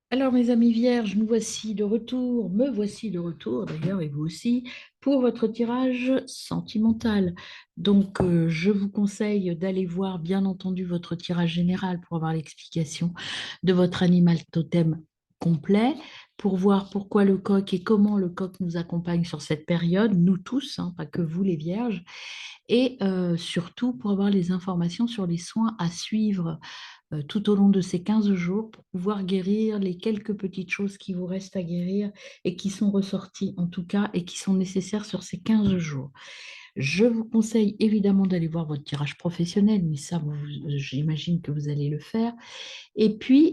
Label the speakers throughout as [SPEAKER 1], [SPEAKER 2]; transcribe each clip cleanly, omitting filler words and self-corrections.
[SPEAKER 1] Alors, mes amis vierges, nous voici de retour, me voici de retour d'ailleurs, et vous aussi, pour votre tirage sentimental. Donc, je vous conseille d'aller voir, bien entendu, votre tirage général pour avoir l'explication de votre animal totem complet, pour voir pourquoi le coq et comment le coq nous accompagne sur cette période, nous tous, hein, pas que vous les vierges, et surtout pour avoir les informations sur les soins à suivre tout au long de ces 15 jours pour pouvoir guérir les quelques petites choses qui vous restent à guérir et qui sont ressorties en tout cas et qui sont nécessaires sur ces 15 jours. Je vous conseille évidemment d'aller voir votre tirage professionnel, mais ça, j'imagine que vous allez le faire. Et puis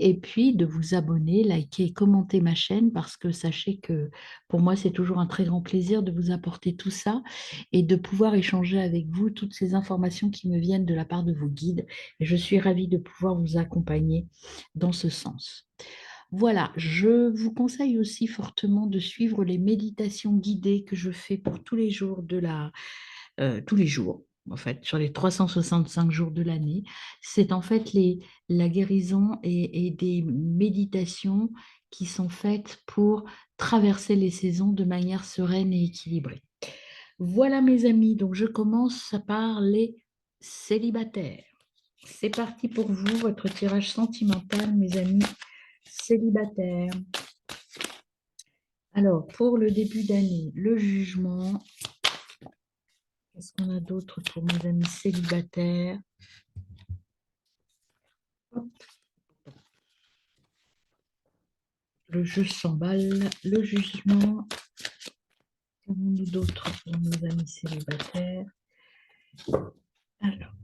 [SPEAKER 1] de vous abonner, liker et commenter ma chaîne parce que sachez que pour moi, c'est toujours un très grand plaisir de vous apporter tout ça et de pouvoir échanger avec vous toutes ces informations qui me viennent de la part de vos guides. Et je suis ravie de pouvoir vous accompagner dans ce sens. Voilà, je vous conseille aussi fortement de suivre les méditations guidées que je fais pour tous les jours tous les jours, en fait, sur les 365 jours de l'année. C'est en fait la guérison et des méditations qui sont faites pour traverser les saisons de manière sereine et équilibrée. Voilà mes amis, donc je commence par les célibataires. C'est parti pour vous, votre tirage sentimental, mes amis célibataires. Alors, pour le début d'année, le jugement. Qu'est-ce qu'on a d'autre pour mes amis célibataires? Hop, le jeu s'emballe, le jugement. Qu'avons-nous d'autre pour mes amis célibataires? Alors,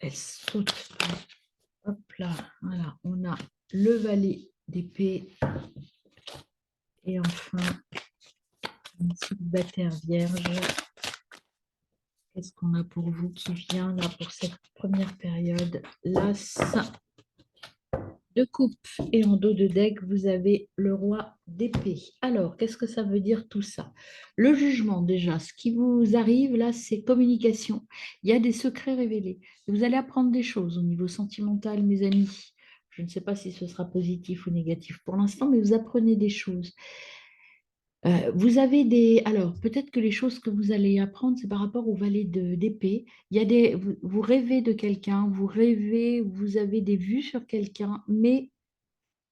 [SPEAKER 1] elle saute. Hop là, voilà, on a le valet d'épée et enfin, une célibataire vierge. Qu'est-ce qu'on a pour vous qui vient là pour cette première période? L'as de coupe et en dos de deck, vous avez le roi d'épée. Alors, qu'est-ce que ça veut dire tout ça? Le jugement, déjà, ce qui vous arrive là, c'est communication. Il y a des secrets révélés. Vous allez apprendre des choses au niveau sentimental, mes amis. Je ne sais pas si ce sera positif ou négatif pour l'instant, mais vous apprenez des choses. Vous avez des... Alors, peut-être que les choses que vous allez apprendre, c'est par rapport au valet d'épée. Il y a des... vous rêvez de quelqu'un, vous rêvez, vous avez des vues sur quelqu'un, mais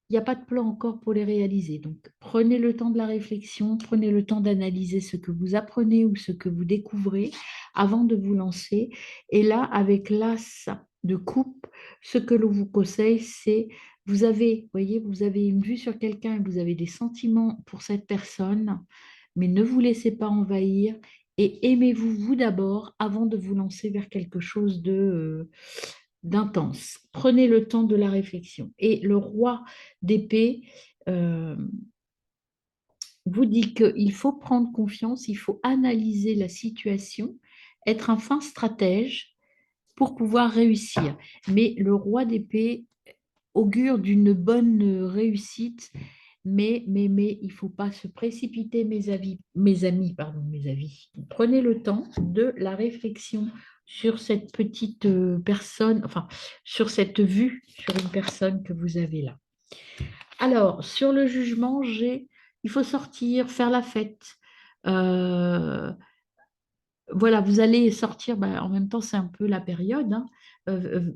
[SPEAKER 1] il n'y a pas de plan encore pour les réaliser. Donc, prenez le temps de la réflexion, prenez le temps d'analyser ce que vous apprenez ou ce que vous découvrez avant de vous lancer. Et là, avec l'as de coupe, ce que l'on vous conseille, c'est, vous avez, voyez, vous avez une vue sur quelqu'un et vous avez des sentiments pour cette personne, mais ne vous laissez pas envahir et aimez-vous vous d'abord avant de vous lancer vers quelque chose d'intense. Prenez le temps de la réflexion. Et le roi d'épée euh, vous dit qu'il faut prendre confiance, il faut analyser la situation, être un fin stratège pour pouvoir réussir. Mais le roi d'épée augure d'une bonne réussite, mais il ne faut pas se précipiter, mes amis, pardon, mes avis. Prenez le temps de la réflexion sur cette petite personne, enfin, sur cette vue sur une personne que vous avez là. Alors, sur le jugement, il faut sortir, faire la fête. Euh, voilà, vous allez sortir, ben, en même temps, c'est un peu la période, hein.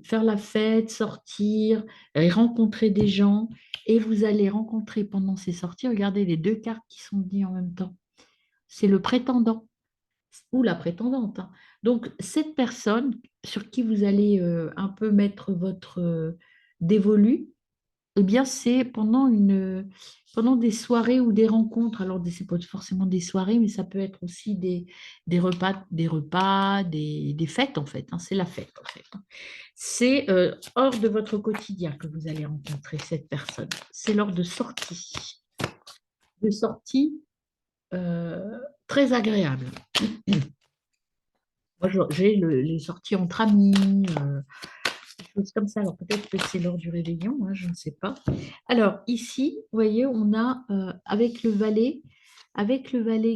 [SPEAKER 1] Faire la fête, sortir, et rencontrer des gens. Et vous allez rencontrer pendant ces sorties, regardez les deux cartes qui sont dites en même temps. C'est le prétendant ou la prétendante, hein. Donc, cette personne sur qui vous allez un peu mettre votre dévolu, eh bien, c'est pendant des soirées ou des rencontres. Alors, c'est pas forcément des soirées, mais ça peut être aussi des fêtes, en fait, hein. C'est la fête, en fait, hein. C'est hors de votre quotidien que vous allez rencontrer cette personne. C'est lors de sorties euh, très agréables. Moi, j'ai les sorties entre amis, des choses comme ça. Alors peut-être que c'est lors du réveillon, hein, je ne sais pas. Alors ici, vous voyez, on a avec le valet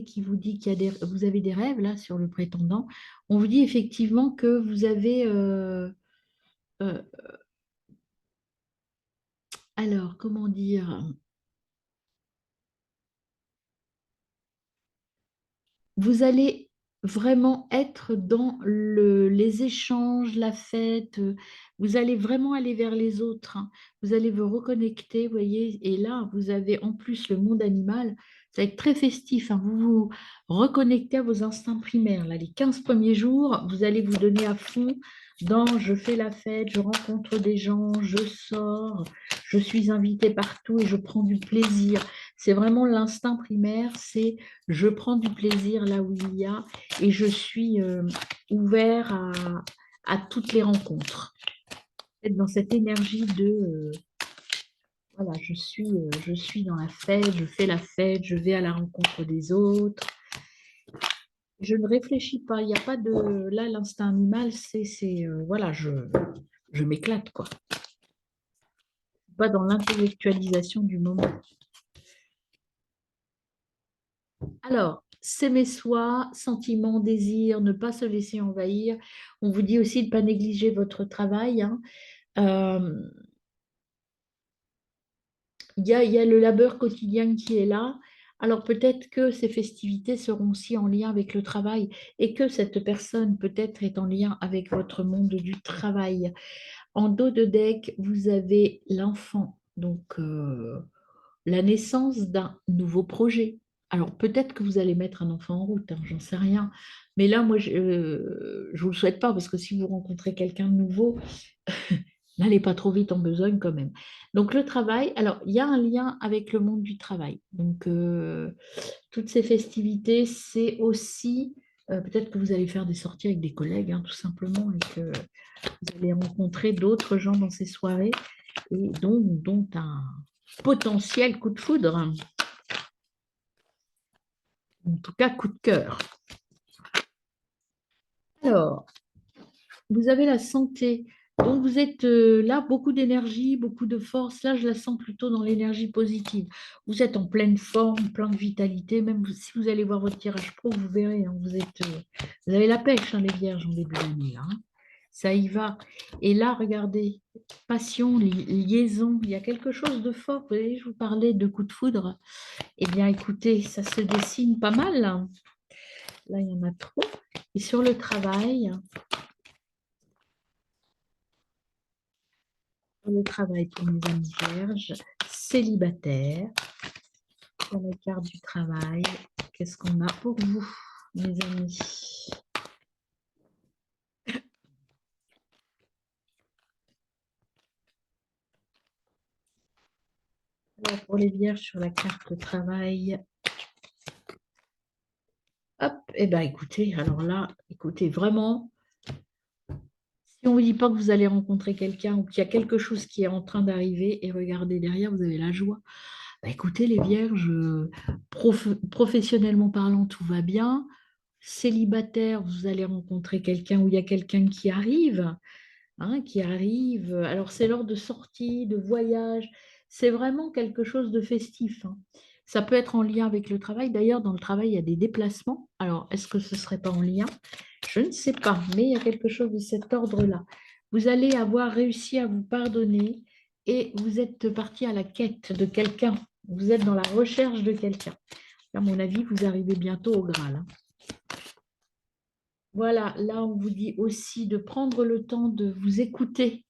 [SPEAKER 1] qui vous dit vous avez des rêves là sur le prétendant, on vous dit effectivement que vous avez, euh, alors comment dire? vous allez vraiment être dans les échanges, la fête. Vous allez vraiment aller vers les autres, hein. Vous allez vous reconnecter, vous voyez. Et là, vous avez en plus le monde animal. Ça va être très festif, hein. Vous vous reconnectez à vos instincts primaires. Là, les 15 premiers jours, vous allez vous donner à fond dans je fais la fête, je rencontre des gens, je sors, je suis invitée partout et je prends du plaisir. C'est vraiment l'instinct primaire, c'est je prends du plaisir là où il y a et je suis ouvert à toutes les rencontres. Être dans cette énergie de voilà, je suis dans la fête, je fais la fête, je vais à la rencontre des autres. Je ne réfléchis pas, il n'y a pas de là l'instinct animal, voilà, je m'éclate quoi. Pas dans l'intellectualisation du moment. Alors, s'aimer soi, sentiment, désir, ne pas se laisser envahir. On vous dit aussi de ne pas négliger votre travail, hein. Euh, il y a le labeur quotidien qui est là. Alors peut-être que ces festivités seront aussi en lien avec le travail et que cette personne peut-être est en lien avec votre monde du travail. En dos de deck, vous avez l'enfant, donc la naissance d'un nouveau projet. Alors peut-être que vous allez mettre un enfant en route, hein, j'en sais rien. Mais là, moi, je ne vous le souhaite pas parce que si vous rencontrez quelqu'un de nouveau, n'allez pas trop vite en besogne quand même. Donc le travail, alors il y a un lien avec le monde du travail. Donc toutes ces festivités, c'est aussi, peut-être que vous allez faire des sorties avec des collègues, hein, tout simplement, et que vous allez rencontrer d'autres gens dans ces soirées et dont un potentiel coup de foudre, en tout cas coup de cœur. Alors, vous avez la santé. Donc, vous êtes là, beaucoup d'énergie, beaucoup de force. Là, je la sens plutôt dans l'énergie positive. Vous êtes en pleine forme, plein de vitalité. Même si vous allez voir votre tirage pro, vous verrez, hein, vous avez la pêche, hein, les vierges, en début d'année, là, hein. Ça y va. Et là, regardez, passion, liaison, il y a quelque chose de fort. Vous voyez, je vous parlais de coup de foudre. Eh bien, écoutez, ça se dessine pas mal, hein. Là, il y en a trop. Et sur le travail, pour mes amis vierges, célibataires, sur la carte du travail, qu'est-ce qu'on a pour vous, mes amis? Alors, pour les vierges, sur la carte travail, hop, eh bien, écoutez, alors là, écoutez, vraiment, si on ne vous dit pas que vous allez rencontrer quelqu'un ou qu'il y a quelque chose qui est en train d'arriver, et regardez derrière, vous avez la joie. Bah, écoutez, les vierges, professionnellement parlant, tout va bien. Célibataire, vous allez rencontrer quelqu'un ou il y a quelqu'un qui arrive, hein, qui arrive. Alors, c'est l'heure de sortie, de voyage. C'est vraiment quelque chose de festif, hein. Ça peut être en lien avec le travail. D'ailleurs, dans le travail, il y a des déplacements. Alors, est-ce que ce ne serait pas en lien? Je ne sais pas, mais il y a quelque chose de cet ordre-là. Vous allez avoir réussi à vous pardonner et vous êtes parti à la quête de quelqu'un. Vous êtes dans la recherche de quelqu'un. À mon avis, vous arrivez bientôt au Graal, hein. Voilà, là, on vous dit aussi de prendre le temps de vous écouter,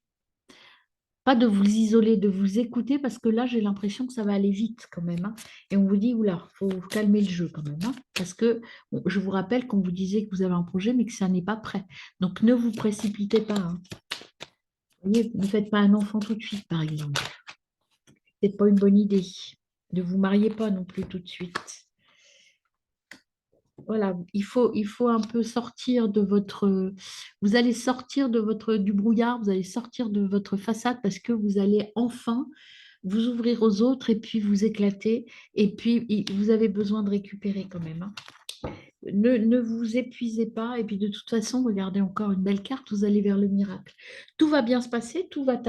[SPEAKER 1] pas de vous isoler, de vous écouter, parce que là, j'ai l'impression que ça va aller vite quand même, hein. Et on vous dit, oula, il faut calmer le jeu quand même, hein, parce que bon, je vous rappelle qu'on vous disait que vous avez un projet, mais que ça n'est pas prêt. Donc, ne vous précipitez pas, hein. Vous voyez, ne faites pas un enfant tout de suite, par exemple. Ce n'est pas une bonne idée. Ne vous mariez pas non plus tout de suite. Voilà, il faut un peu sortir de votre, vous allez sortir de du brouillard, vous allez sortir de votre façade parce que vous allez enfin vous ouvrir aux autres et puis vous éclater. Et puis, vous avez besoin de récupérer quand même, hein. Ne vous épuisez pas. Et puis, de toute façon, regardez encore une belle carte, vous allez vers le miracle. Tout va bien se passer, tout va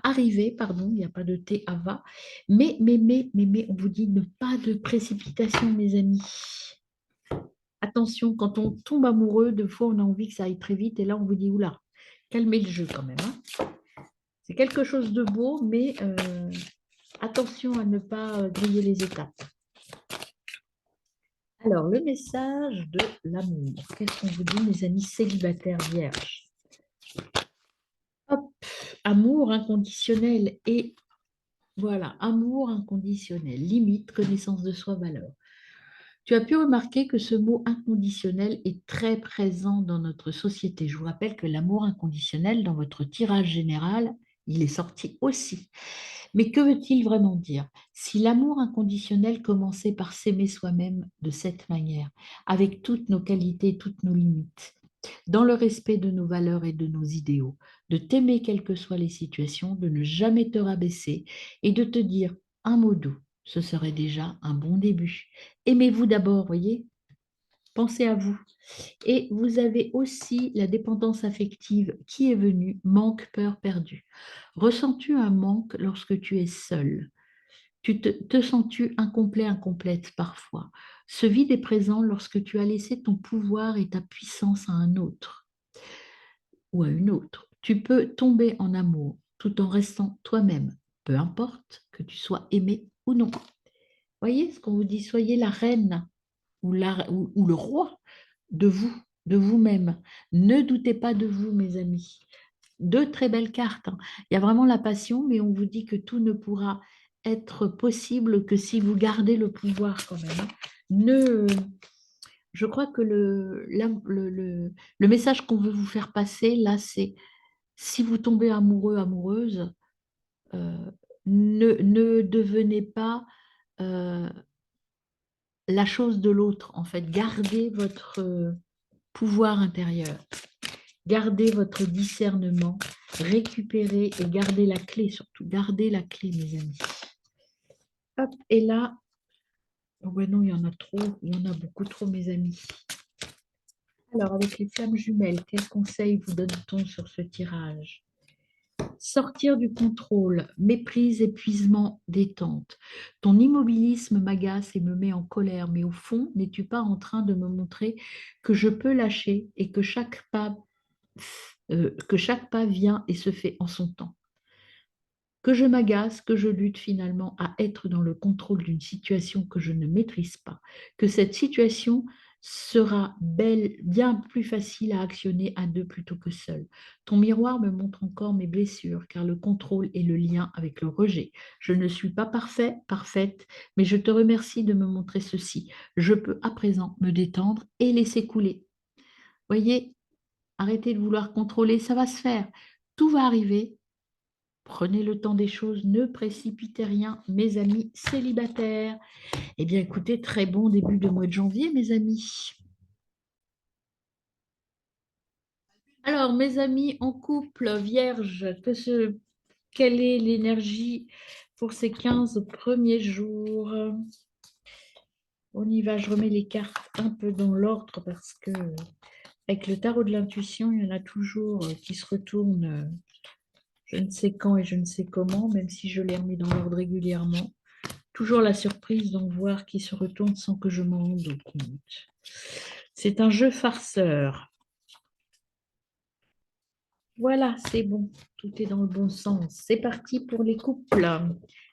[SPEAKER 1] arriver, pardon, il n'y a pas de thé à va. Mais, on vous dit ne pas de précipitation, mes amis. Attention, quand on tombe amoureux, de fois, on a envie que ça aille très vite. Et là, on vous dit, oula, calmez le jeu quand même, hein. C'est quelque chose de beau, mais attention à ne pas griller les étapes. Alors, le message de l'amour. Qu'est-ce qu'on vous dit, mes amis célibataires vierges? Hop, amour inconditionnel et voilà, amour inconditionnel, limite, connaissance de soi, valeur. Tu as pu remarquer que ce mot inconditionnel est très présent dans notre société. Je vous rappelle que l'amour inconditionnel, dans votre tirage général, il est sorti aussi. Mais que veut-il vraiment dire? Si l'amour inconditionnel commençait par s'aimer soi-même de cette manière, avec toutes nos qualités, toutes nos limites, dans le respect de nos valeurs et de nos idéaux, de t'aimer quelles que soient les situations, de ne jamais te rabaisser et de te dire un mot doux, ce serait déjà un bon début. Aimez-vous d'abord, voyez, pensez à vous. Et vous avez aussi la dépendance affective qui est venue, manque, peur, perdu. Ressens-tu un manque lorsque tu es seul? Te sens-tu incomplet, incomplète parfois? Ce vide est présent lorsque tu as laissé ton pouvoir et ta puissance à un autre ou à une autre. Tu peux tomber en amour tout en restant toi-même, peu importe que tu sois aimé ou non. Voyez ce qu'on vous dit, soyez la reine ou le roi de vous, de vous-même. Ne doutez pas de vous, mes amis. Deux très belles cartes, hein. Il y a vraiment la passion, mais on vous dit que tout ne pourra être possible que si vous gardez le pouvoir quand même, hein. Ne, je crois que le message qu'on veut vous faire passer, là, c'est si vous tombez amoureux, amoureuse, euh, ne devenez pas euh, la chose de l'autre, en fait. Gardez votre pouvoir intérieur, gardez votre discernement, récupérez et gardez la clé, surtout gardez la clé, mes amis. Hop, et là, oh ouais, non, il y en a trop, il y en a beaucoup trop, mes amis. Alors, avec les flammes jumelles, quel conseil vous donne-t-on sur ce tirage? Sortir du contrôle, méprise, épuisement, détente. Ton immobilisme m'agace et me met en colère, mais au fond, n'es-tu pas en train de me montrer que je peux lâcher et que chaque pas vient et se fait en son temps? Que je m'agace, que je lutte finalement à être dans le contrôle d'une situation que je ne maîtrise pas, que cette situation sera belle, bien plus facile à actionner à deux plutôt que seul. Ton miroir me montre encore mes blessures, car le contrôle est le lien avec le rejet. Je ne suis pas parfait, parfaite, mais je te remercie de me montrer ceci. Je peux à présent me détendre et laisser couler. Voyez, arrêtez de vouloir contrôler, ça va se faire. Tout va arriver. Prenez le temps des choses, ne précipitez rien, mes amis célibataires. Eh bien, écoutez, très bon début de mois de janvier, mes amis. Alors, mes amis en couple, vierge, quelle est l'énergie pour ces 15 premiers jours? On y va, je remets les cartes un peu dans l'ordre parce que avec le tarot de l'intuition, il y en a toujours qui se retournent je ne sais quand et je ne sais comment, même si je les remets dans l'ordre régulièrement. Toujours la surprise d'en voir qui se retourne sans que je m'en rende compte. C'est un jeu farceur. Voilà, c'est bon. Tout est dans le bon sens. C'est parti pour les couples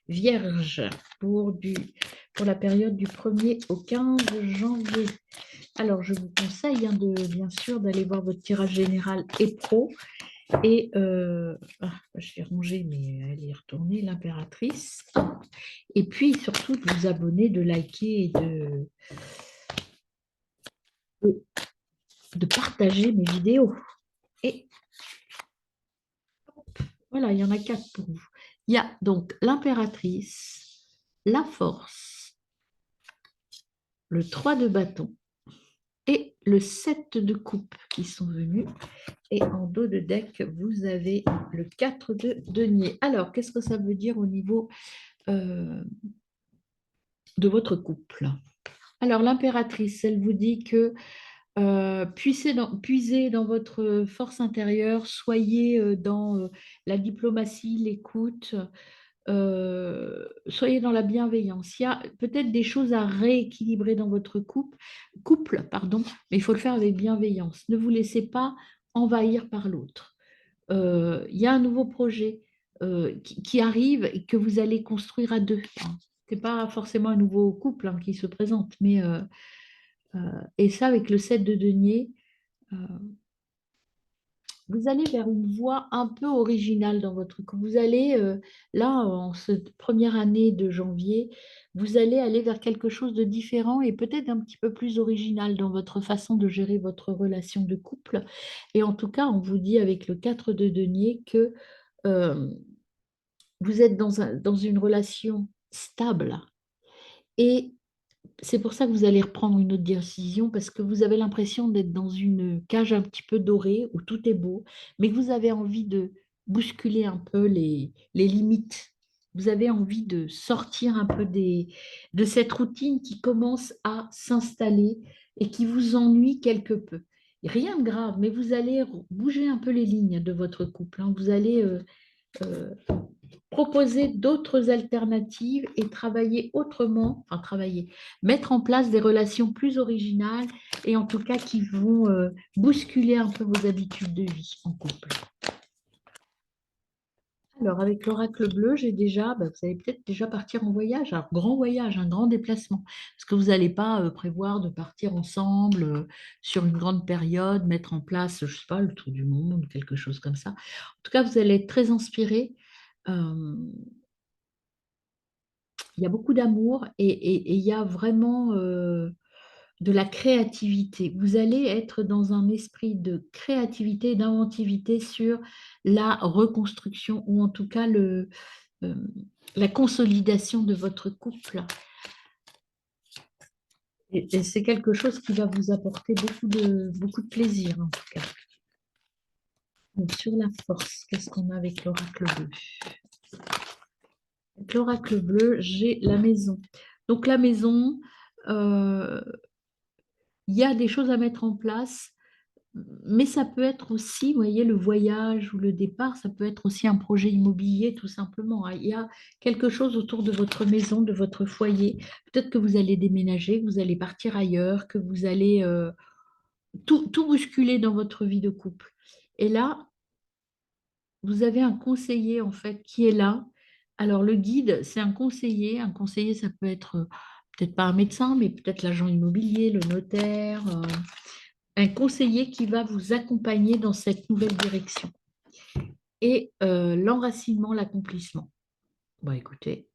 [SPEAKER 1] vierges pour la période du 1er au 15 janvier. Alors, je vous conseille bien sûr d'aller voir votre tirage général et pro. Et je l'ai rangée, mais elle est retournée, l'impératrice. Et puis surtout de vous abonner, de liker et de partager mes vidéos. Et voilà, il y en a 4 pour vous. Il y a donc l'impératrice, la force, le 3 de bâton et le 7 de coupe qui sont venus. Et en dos de deck, vous avez le 4 de denier. Alors, qu'est-ce que ça veut dire au niveau de votre couple? Alors, l'impératrice, elle vous dit que puisez dans votre force intérieure, soyez dans la diplomatie, l'écoute, soyez dans la bienveillance. Il y a peut-être des choses à rééquilibrer dans votre couple, pardon, mais il faut le faire avec bienveillance. Ne vous laissez pas envahir par l'autre. Il y a un nouveau projet qui arrive et que vous allez construire à deux, hein. Ce n'est pas forcément un nouveau couple hein, qui se présente, mais Et ça, avec le 7 de denier, euh, vous allez vers une voie un peu originale dans votre couple. Vous allez, là, en cette première année de janvier, vous allez aller vers quelque chose de différent et peut-être un petit peu plus original dans votre façon de gérer votre relation de couple. Et en tout cas, on vous dit avec le 4 de denier que euh, vous êtes dans une relation stable. Et c'est pour ça que vous allez reprendre une autre décision parce que vous avez l'impression d'être dans une cage un petit peu dorée où tout est beau, mais que vous avez envie de bousculer un peu les limites. Vous avez envie de sortir un peu de cette routine qui commence à s'installer et qui vous ennuie quelque peu. Rien de grave, mais vous allez bouger un peu les lignes de votre couple, hein. Vous allez euh, proposer d'autres alternatives et travailler autrement, enfin travailler, mettre en place des relations plus originales et en tout cas qui vont bousculer un peu vos habitudes de vie en couple. Alors, avec l'oracle bleu, j'ai déjà, vous allez peut-être déjà partir en voyage, alors grand voyage, un grand déplacement, parce que vous n'allez pas prévoir de partir ensemble sur une grande période, mettre en place, je ne sais pas, le tour du monde, quelque chose comme ça. En tout cas, vous allez être très inspiré. Euh, il y a beaucoup d'amour et il y a vraiment de la créativité. Vous allez être dans un esprit de créativité, d'inventivité sur la reconstruction ou en tout cas euh, la consolidation de votre couple. Et c'est quelque chose qui va vous apporter beaucoup de plaisir en tout cas. Donc, sur la force, qu'est-ce qu'on a avec l'oracle bleu? Avec l'oracle bleu, j'ai la maison. Donc la maison, euh, il y a des choses à mettre en place, mais ça peut être aussi, vous voyez, le voyage ou le départ, ça peut être aussi un projet immobilier tout simplement, hein. Il y a quelque chose autour de votre maison, de votre foyer. Peut-être que vous allez déménager, que vous allez partir ailleurs, que vous allez tout bousculer dans votre vie de couple. Et là, vous avez un conseiller en fait qui est là. Alors le guide, c'est un conseiller. Un conseiller, ça peut être peut-être pas un médecin, mais peut-être l'agent immobilier, le notaire, un conseiller qui va vous accompagner dans cette nouvelle direction. Et l'enracinement, l'accomplissement. Bon, écoutez,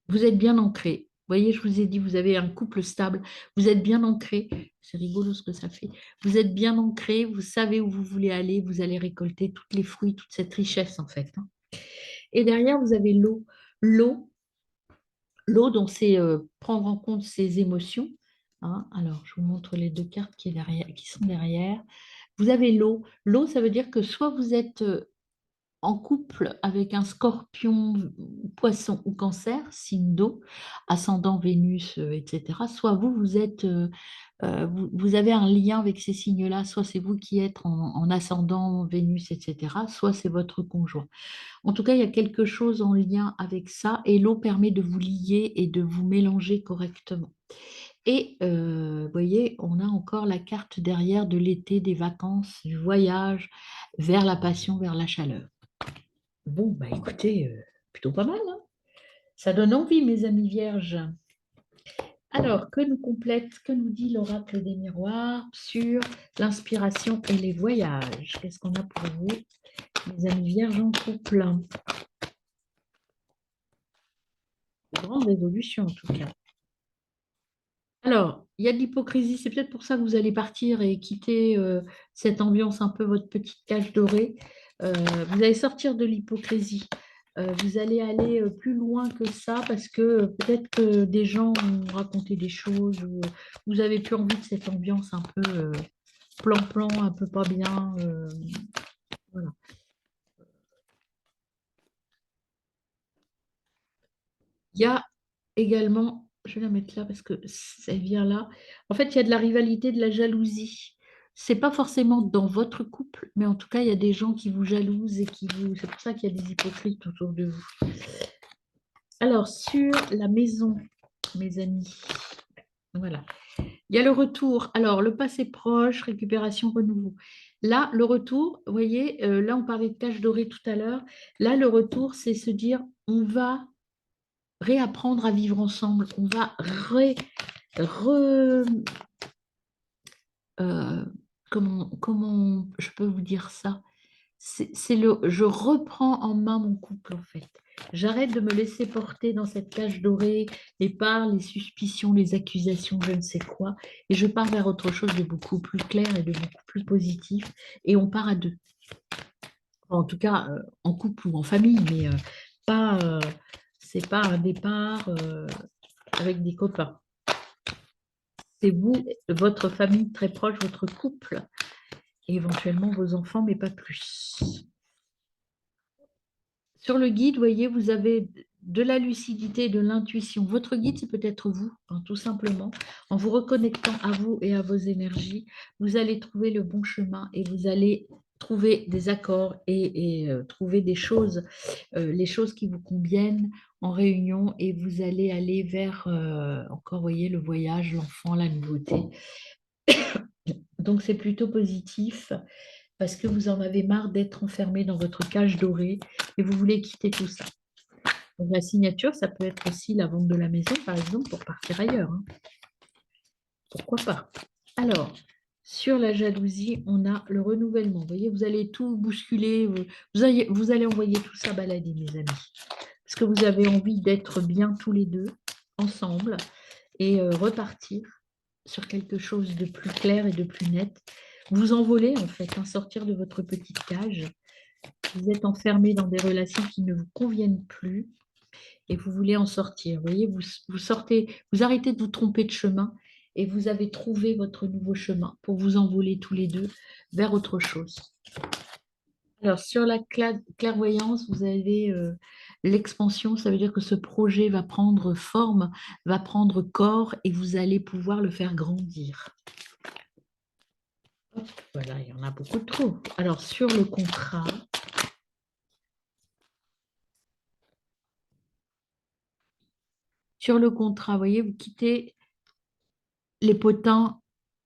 [SPEAKER 1] vous êtes bien ancré. Vous voyez, je vous ai dit, vous avez un couple stable, vous êtes bien ancré. C'est rigolo ce que ça fait. Vous êtes bien ancré, vous savez où vous voulez aller, vous allez récolter tous les fruits, toute cette richesse en fait, hein. Et derrière, vous avez l'eau. L'eau, l'eau, donc c'est prendre en compte ses émotions, hein. Alors, je vous montre les deux cartes qui sont derrière. Vous avez l'eau. L'eau, ça veut dire que soit vous êtes en couple avec un scorpion, poisson ou cancer, signe d'eau, ascendant Vénus, etc. Soit vous êtes, vous avez un lien avec ces signes-là, soit c'est vous qui êtes en ascendant Vénus, etc. Soit c'est votre conjoint. En tout cas, il y a quelque chose en lien avec ça et l'eau permet de vous lier et de vous mélanger correctement. Et vous voyez, on a encore la carte derrière de l'été, des vacances, du voyage vers la passion, vers la chaleur. Bon, bah écoutez, plutôt pas mal, hein. Ça donne envie, mes amis vierges. Alors, que nous complète, que nous dit l'oracle des miroirs sur l'inspiration et les voyages? Qu'est-ce qu'on a pour vous, mes amis vierges en couple? Grande résolution, en tout cas. Alors, il y a de l'hypocrisie, c'est peut-être pour ça que vous allez partir et quitter cette ambiance un peu votre petite cage dorée. Vous allez sortir de l'hypocrisie. Vous allez aller plus loin que ça parce que peut-être que des gens ont raconté des choses ou vous avez plus envie de cette ambiance un peu plan-plan, un peu pas bien. Voilà. Il y a également, je vais la mettre là parce que elle vient là. En fait, il y a de la rivalité, de la jalousie. C'est pas forcément dans votre couple, mais en tout cas, il y a des gens qui vous jalousent et qui vous. C'est pour ça qu'il y a des hypocrites autour de vous. Alors, sur la maison, mes amis, voilà. Il y a le retour. Alors, le passé proche, récupération, renouveau. Là, le retour, vous voyez, là, on parlait de cage dorée tout à l'heure. Là, le retour, c'est se dire, on va réapprendre à vivre ensemble. On va euh, comment je peux vous dire ça? Je reprends en main mon couple en fait. J'arrête de me laisser porter dans cette cage dorée et par les suspicions, les accusations, je ne sais quoi, et je pars vers autre chose de beaucoup plus clair et de beaucoup plus positif, et on part à deux. Enfin, en tout cas, en couple ou en famille, mais pas, c'est pas un départ avec des copains. C'est vous, votre famille très proche, votre couple, et éventuellement vos enfants, mais pas plus. Sur le guide, voyez, vous avez de la lucidité, de l'intuition. Votre guide, c'est peut-être vous, hein, tout simplement. En vous reconnectant à vous et à vos énergies, vous allez trouver le bon chemin et vous allez trouver des accords et trouver des choses, les choses qui vous conviennent en réunion et vous allez aller vers, encore, voyez, le voyage, l'enfant, la nouveauté. Donc, c'est plutôt positif parce que vous en avez marre d'être enfermé dans votre cage dorée et vous voulez quitter tout ça. Donc, la signature, ça peut être aussi la vente de la maison, par exemple, pour partir ailleurs, hein. Pourquoi pas? Alors, sur la jalousie, on a le renouvellement. Vous voyez, vous allez tout bousculer, vous allez envoyer tout ça balader, mes amis. Parce que vous avez envie d'être bien tous les deux, ensemble, et repartir sur quelque chose de plus clair et de plus net. Vous envoler, en fait, hein, sortir de votre petite cage. Vous êtes enfermé dans des relations qui ne vous conviennent plus et vous voulez en sortir. Vous voyez, vous sortez, vous arrêtez de vous tromper de chemin et vous avez trouvé votre nouveau chemin pour vous envoler tous les deux vers autre chose. Alors, sur la clairvoyance, vous avez l'expansion, ça veut dire que ce projet va prendre forme, va prendre corps et vous allez pouvoir le faire grandir. Hop, voilà, il y en a beaucoup trop. Alors, sur le contrat, vous voyez, vous quittez les potins,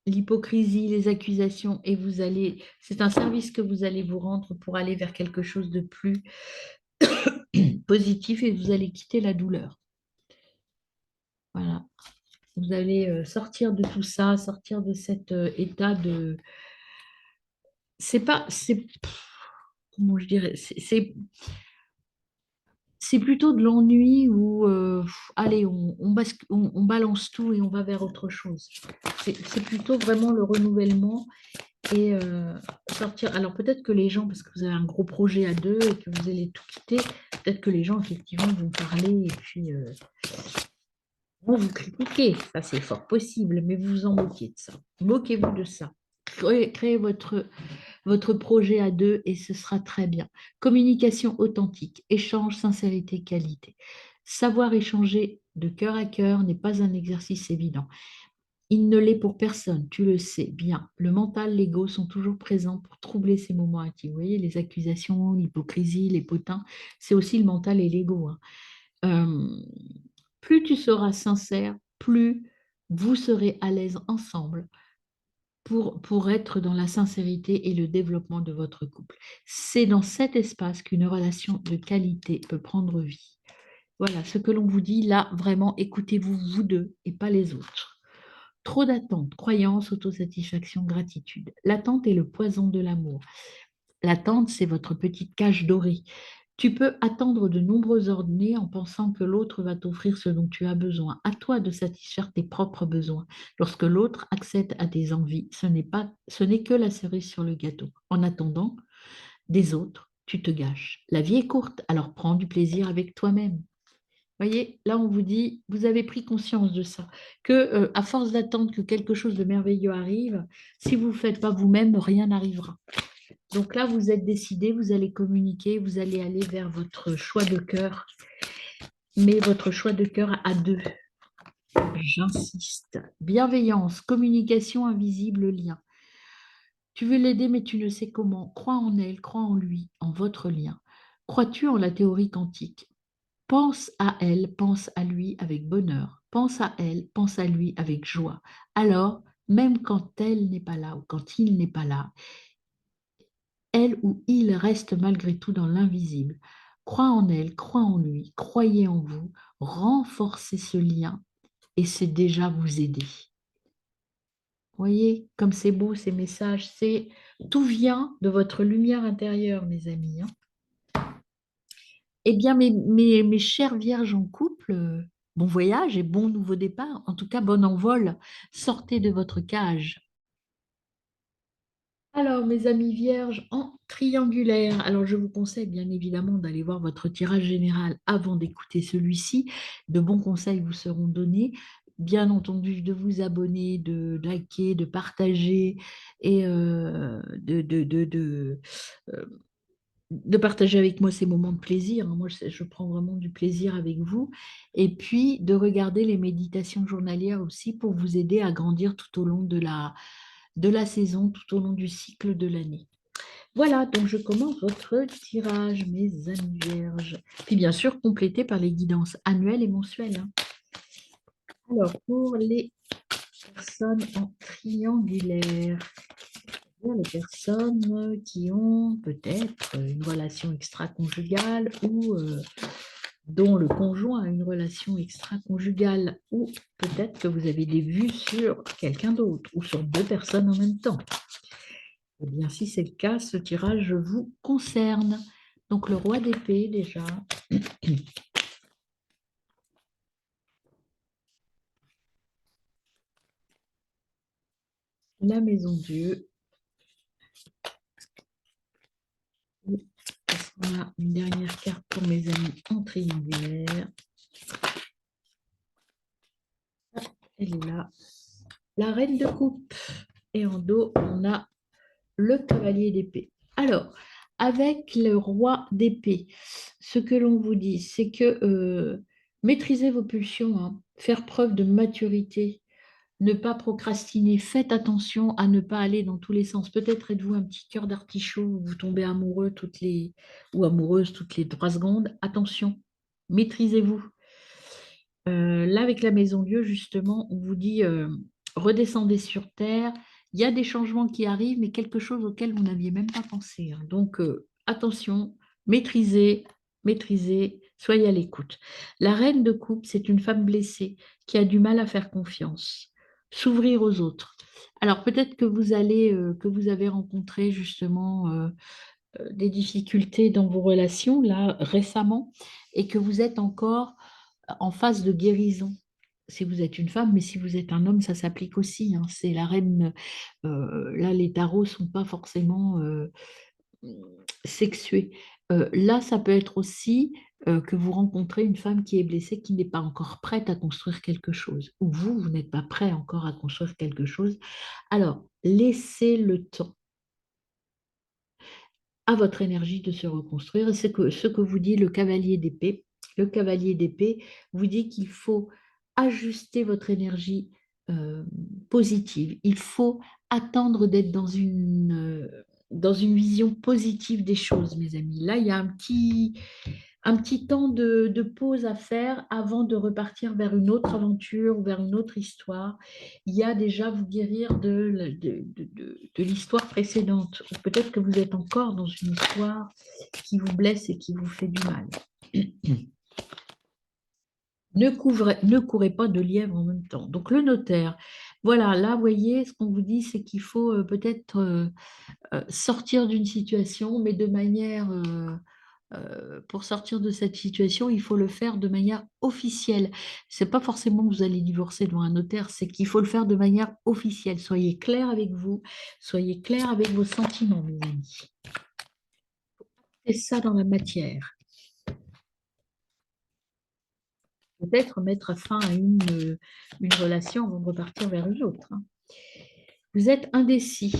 [SPEAKER 1] l'hypocrisie, les accusations, et vous allez, c'est un service que vous allez vous rendre pour aller vers quelque chose de plus positif et vous allez quitter la douleur. Voilà. Vous allez sortir de tout ça, sortir de cet état de. C'est pas. Comment je dirais? C'est plutôt de l'ennui où, allez, on balance tout et on va vers autre chose. C'est plutôt vraiment le renouvellement et sortir. Alors peut-être que les gens, parce que vous avez un gros projet à deux et que vous allez tout quitter, peut-être que les gens effectivement vont parler et puis vont vous critiquer. Ça c'est fort possible, mais vous vous en moquez de ça. Moquez-vous de ça. Créez votre projet à deux et ce sera très bien. Communication authentique, échange, sincérité, qualité. Savoir échanger de cœur à cœur n'est pas un exercice évident. Il ne l'est pour personne, tu le sais bien. Le mental, l'ego sont toujours présents pour troubler ces moments intimes. Vous voyez, les accusations, l'hypocrisie, les potins, c'est aussi le mental et l'ego, hein. Euh, Plus tu seras sincère, plus vous serez à l'aise ensemble pour être dans la sincérité et le développement de votre couple. C'est dans cet espace qu'une relation de qualité peut prendre vie. Voilà ce que l'on vous dit là, vraiment, écoutez-vous vous deux et pas les autres. Trop d'attentes, croyances, autosatisfaction, gratitude. L'attente est le poison de l'amour. L'attente, c'est votre petite cage dorée. Tu peux attendre de nombreuses ornées en pensant que l'autre va t'offrir ce dont tu as besoin. À toi de satisfaire tes propres besoins. Lorsque l'autre accède à tes envies, ce n'est que la cerise sur le gâteau. En attendant, des autres, tu te gâches. La vie est courte, alors prends du plaisir avec toi-même. Voyez, là, on vous dit, vous avez pris conscience de ça, que à force d'attendre que quelque chose de merveilleux arrive, si vous ne le faites pas vous-même, rien n'arrivera. Donc là, vous êtes décidé, vous allez communiquer, vous allez aller vers votre choix de cœur, mais votre choix de cœur à deux. J'insiste. Bienveillance, communication invisible, lien. Tu veux l'aider, mais tu ne sais comment. Crois en elle, crois en lui, en votre lien. Crois-tu en la théorie quantique? Pense à elle, pense à lui avec bonheur. Pense à elle, pense à lui avec joie. Alors, même quand elle n'est pas là ou quand il n'est pas là, elle ou il reste malgré tout dans l'invisible. Crois en elle, crois en lui, croyez en vous, renforcez ce lien et c'est déjà vous aider. Voyez, comme c'est beau ces messages, tout vient de votre lumière intérieure, mes amis, hein. Eh bien, mes chères vierges en couple, bon voyage et bon nouveau départ. En tout cas, bon envol. Sortez de votre cage. Alors, mes amis vierges en triangulaire. Alors, je vous conseille bien évidemment d'aller voir votre tirage général avant d'écouter celui-ci. De bons conseils vous seront donnés. Bien entendu, de vous abonner, de liker, de partager et euh, de partager avec moi ces moments de plaisir, hein. Moi, je prends vraiment du plaisir avec vous. Et puis, de regarder les méditations journalières aussi pour vous aider à grandir tout au long de la saison, tout au long du cycle de l'année. Voilà, donc je commence votre tirage, mes amis vierges. Puis bien sûr, complété par les guidances annuelles et mensuelles, hein. Alors, pour les personnes en triangulaire, les personnes qui ont peut-être une relation extra-conjugale ou dont le conjoint a une relation extra-conjugale, ou peut-être que vous avez des vues sur quelqu'un d'autre ou sur deux personnes en même temps. Eh bien, si c'est le cas, ce tirage vous concerne. Donc, le roi d'épée, déjà. La maison Dieu. Est-ce qu'on a une dernière carte pour mes amis en triangulaire? Elle est là. La reine de coupe. Et en dos, on a le cavalier d'épée. Alors, avec le roi d'épée, ce que l'on vous dit, c'est que maîtrisez vos pulsions, hein, faire preuve de maturité, ne pas procrastiner, faites attention à ne pas aller dans tous les sens. Peut-être êtes-vous un petit cœur d'artichaut, vous tombez amoureux ou amoureuse toutes les 3 secondes. Attention, maîtrisez-vous. Là, avec la Maison Dieu, justement, on vous dit redescendez sur terre. Il y a des changements qui arrivent, mais quelque chose auquel vous n'aviez même pas pensé, hein. Donc, attention, maîtrisez, maîtrisez, soyez à l'écoute. La reine de coupe, c'est une femme blessée qui a du mal à faire confiance, s'ouvrir aux autres. Alors, peut-être que vous avez rencontré justement des difficultés dans vos relations, là, récemment, et que vous êtes encore en phase de guérison. Si vous êtes une femme, mais si vous êtes un homme, ça s'applique aussi, hein. C'est la reine. Là, les tarots ne sont pas forcément sexués. Là, ça peut être aussi que vous rencontrez une femme qui est blessée, qui n'est pas encore prête à construire quelque chose, ou vous n'êtes pas prêt encore à construire quelque chose. Alors, laissez le temps à votre énergie de se reconstruire. Et c'est ce que vous dit le cavalier d'épée. Le cavalier d'épée vous dit qu'il faut ajuster votre énergie euh, positive. Il faut attendre d'être dans une vision positive des choses, mes amis. Là, il y a un petit temps de pause à faire avant de repartir vers une autre aventure, vers une autre histoire. Il y a déjà vous guérir de l'histoire précédente. Ou peut-être que vous êtes encore dans une histoire qui vous blesse et qui vous fait du mal. Ne courez pas de lièvre en même temps. Donc le notaire, voilà, là, vous voyez, ce qu'on vous dit, c'est qu'il faut peut-être sortir d'une situation, mais de manière pour sortir de cette situation, il faut le faire de manière officielle. C'est pas forcément que vous allez divorcer devant un notaire, c'est qu'il faut le faire de manière officielle. Soyez clair avec vous, soyez clair avec vos sentiments, mes amis. C'est ça dans la matière. Peut-être mettre fin à une relation avant de repartir vers une autre, hein. Vous êtes indécis.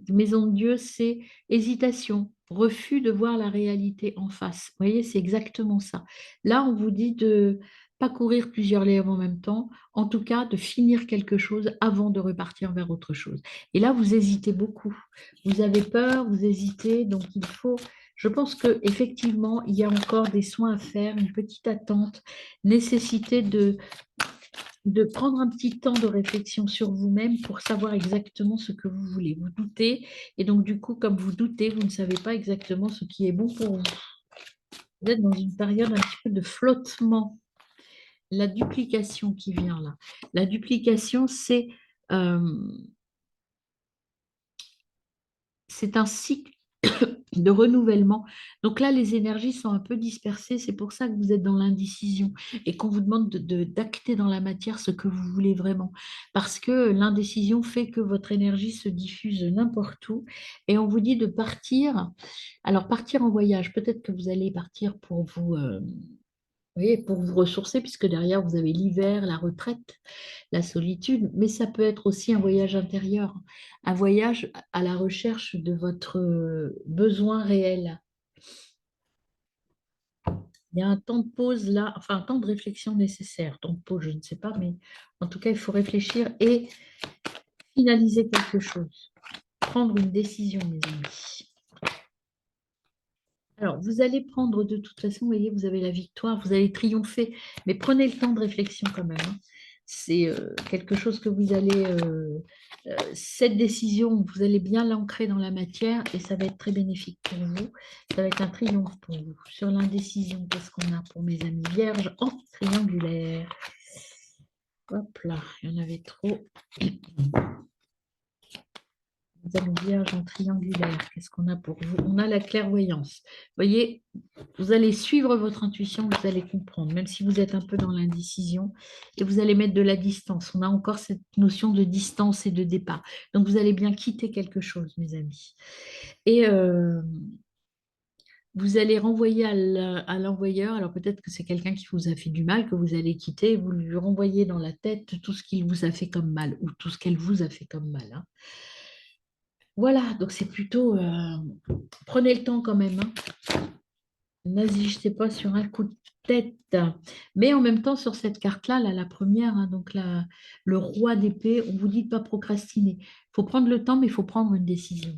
[SPEAKER 1] Maison de Dieu, c'est hésitation, refus de voir la réalité en face. Vous voyez, c'est exactement ça. Là, on vous dit de pas courir plusieurs lèvres en même temps, en tout cas de finir quelque chose avant de repartir vers autre chose. Et là, vous hésitez beaucoup. Vous avez peur, vous hésitez, donc il faut. Je pense que effectivement, il y a encore des soins à faire, une petite attente, nécessité de prendre un petit temps de réflexion sur vous-même pour savoir exactement ce que vous voulez. Vous doutez, et donc du coup, comme vous doutez, vous ne savez pas exactement ce qui est bon pour vous. Vous êtes dans une période un petit peu de flottement. La duplication qui vient là. La duplication, c'est c'est un cycle de renouvellement. Donc là, les énergies sont un peu dispersées. C'est pour ça que vous êtes dans l'indécision et qu'on vous demande d'acter dans la matière ce que vous voulez vraiment. Parce que l'indécision fait que votre énergie se diffuse n'importe où et on vous dit de partir. Alors, partir en voyage, peut-être que vous allez partir pour oui, pour vous ressourcer, puisque derrière, vous avez l'hiver, la retraite, la solitude, mais ça peut être aussi un voyage intérieur, un voyage à la recherche de votre besoin réel. Il y a un temps de pause là, enfin un temps de réflexion nécessaire. Temps de pause, je ne sais pas, mais en tout cas, il faut réfléchir et finaliser quelque chose, prendre une décision, mes amis. Alors, vous allez prendre de toute façon, vous voyez, vous avez la victoire, vous allez triompher, mais prenez le temps de réflexion quand même, hein. C'est quelque chose que vous allez, cette décision, vous allez bien l'ancrer dans la matière et ça va être très bénéfique pour vous. Ça va être un triomphe pour vous. Sur l'indécision, qu'est-ce qu'on a pour mes amis vierges en triangulaire? Hop là, il y en avait trop. Les amis vierges en triangulaire, qu'est-ce qu'on a pour vous? On a la clairvoyance. Vous voyez, vous allez suivre votre intuition, vous allez comprendre, même si vous êtes un peu dans l'indécision, et vous allez mettre de la distance. On a encore cette notion de distance et de départ. Donc, vous allez bien quitter quelque chose, mes amis. Et vous allez renvoyer à l'envoyeur. Alors, peut-être que c'est quelqu'un qui vous a fait du mal, que vous allez quitter, et vous lui renvoyez dans la tête tout ce qu'il vous a fait comme mal, ou tout ce qu'elle vous a fait comme mal, hein. Voilà, donc c'est plutôt... prenez le temps quand même, hein. N'agissez pas sur un coup de tête. Mais en même temps, sur cette carte-là, là, la première, hein, donc le roi d'épée, on vous dit de ne pas procrastiner. Il faut prendre le temps, mais il faut prendre une décision.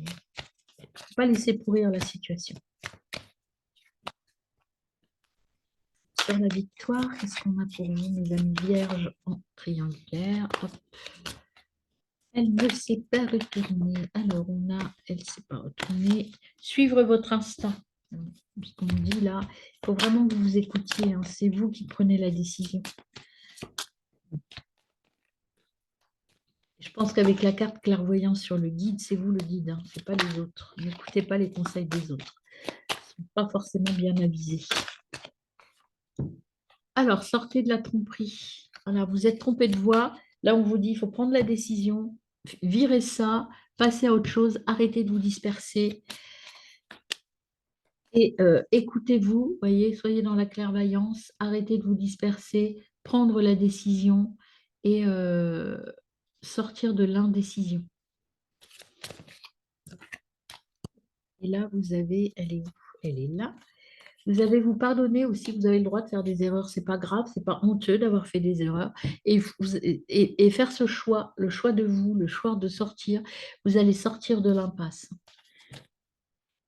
[SPEAKER 1] Il ne faut pas laisser pourrir la situation. Sur la victoire, qu'est-ce qu'on a pour vous, mes amis vierges en triangulaire? Hop. Elle ne s'est pas retournée. Alors, elle ne s'est pas retournée. Suivre votre instinct. Ce qu'on me dit là, il faut vraiment que vous vous écoutiez, hein. C'est vous qui prenez la décision. Je pense qu'avec la carte clairvoyance sur le guide, c'est vous le guide, hein, ce n'est pas les autres. N'écoutez pas les conseils des autres. Ils ne sont pas forcément bien avisés. Alors, sortez de la tromperie. Voilà, vous êtes trompé de voix. Là, on vous dit, il faut prendre la décision, virer ça, passer à autre chose, arrêtez de vous disperser. Et écoutez-vous, voyez, soyez dans la clairvoyance, arrêtez de vous disperser, prendre la décision et sortir de l'indécision. Et là, vous avez, elle est où? Elle est là. Vous avez vous pardonner aussi, vous avez le droit de faire des erreurs, c'est pas grave, c'est pas honteux d'avoir fait des erreurs. Et faire ce choix, le choix de vous, le choix de sortir, vous allez sortir de l'impasse.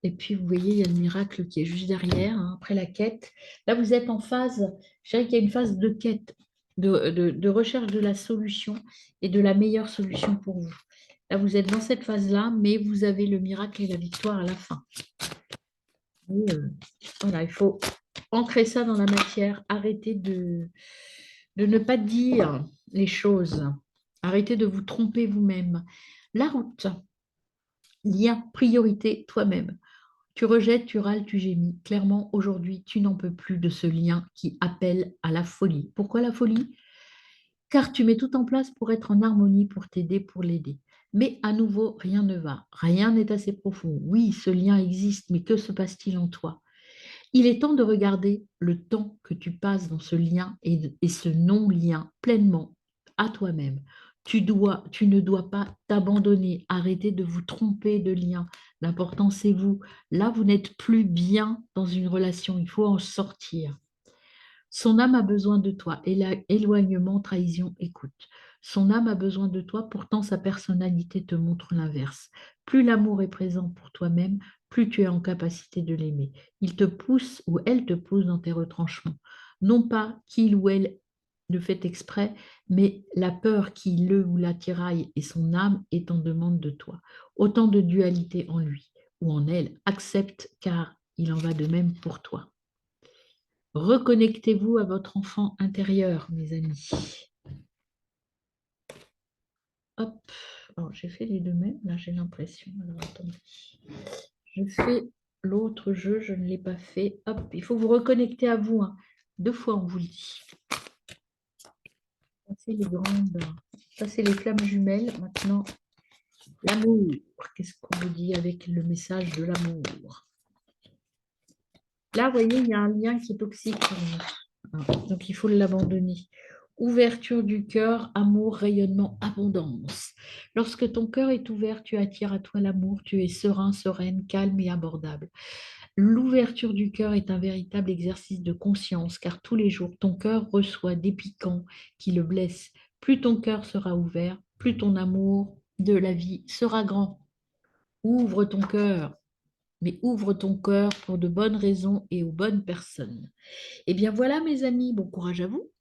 [SPEAKER 1] Et puis, vous voyez, il y a le miracle qui est juste derrière, hein, après la quête. Là, vous êtes en phase, je dirais qu'il y a une phase de quête, de recherche de la solution et de la meilleure solution pour vous. Là, vous êtes dans cette phase-là, mais vous avez le miracle et la victoire à la fin. Et, voilà, il faut ancrer ça dans la matière, arrêter de ne pas dire les choses, arrêtez de vous tromper vous-même. La route, lien, priorité, toi-même. Tu rejettes, tu râles, tu gémis. Clairement, aujourd'hui, tu n'en peux plus de ce lien qui appelle à la folie. Pourquoi la folie? Car tu mets tout en place pour être en harmonie, pour t'aider, pour l'aider. Mais à nouveau, rien ne va. Rien n'est assez profond. Oui, ce lien existe, mais que se passe-t-il en toi? Il est temps de regarder le temps que tu passes dans ce lien et ce non-lien pleinement à toi-même. Tu ne dois pas t'abandonner, arrêter de vous tromper de lien. L'important, c'est vous. Là, vous n'êtes plus bien dans une relation. Il faut en sortir. Son âme a besoin de toi. Éloignement, trahison, écoute. Son âme a besoin de toi, pourtant sa personnalité te montre l'inverse. Plus l'amour est présent pour toi-même, plus tu es en capacité de l'aimer. Il te pousse ou elle te pousse dans tes retranchements. Non pas qu'il ou elle le fait exprès, mais la peur qui le ou la tiraille et son âme est en demande de toi. Autant de dualité en lui ou en elle. Accepte car il en va de même pour toi. Reconnectez-vous à votre enfant intérieur, mes amis. Hop. Alors, j'ai fait les deux mêmes, là, j'ai l'impression. Alors, attendez. Je fais l'autre jeu, je ne l'ai pas fait. Hop, il faut vous reconnecter à vous, hein. 2 fois, on vous le dit. Ça, c'est les grandes. Ça, c'est les flammes jumelles. Maintenant, l'amour. Qu'est-ce qu'on vous dit avec le message de l'amour? Là, vous voyez, il y a un lien qui est toxique pour nous. Ah, donc, il faut l'abandonner. Ouverture du cœur, amour, rayonnement, abondance. Lorsque ton cœur est ouvert, tu attires à toi l'amour, tu es serein, sereine, calme et abordable. L'ouverture du cœur est un véritable exercice de conscience, car tous les jours, ton cœur reçoit des piquants qui le blessent. Plus ton cœur sera ouvert, plus ton amour de la vie sera grand. Ouvre ton cœur, mais ouvre ton cœur pour de bonnes raisons et aux bonnes personnes. Eh bien voilà, mes amis, bon courage à vous.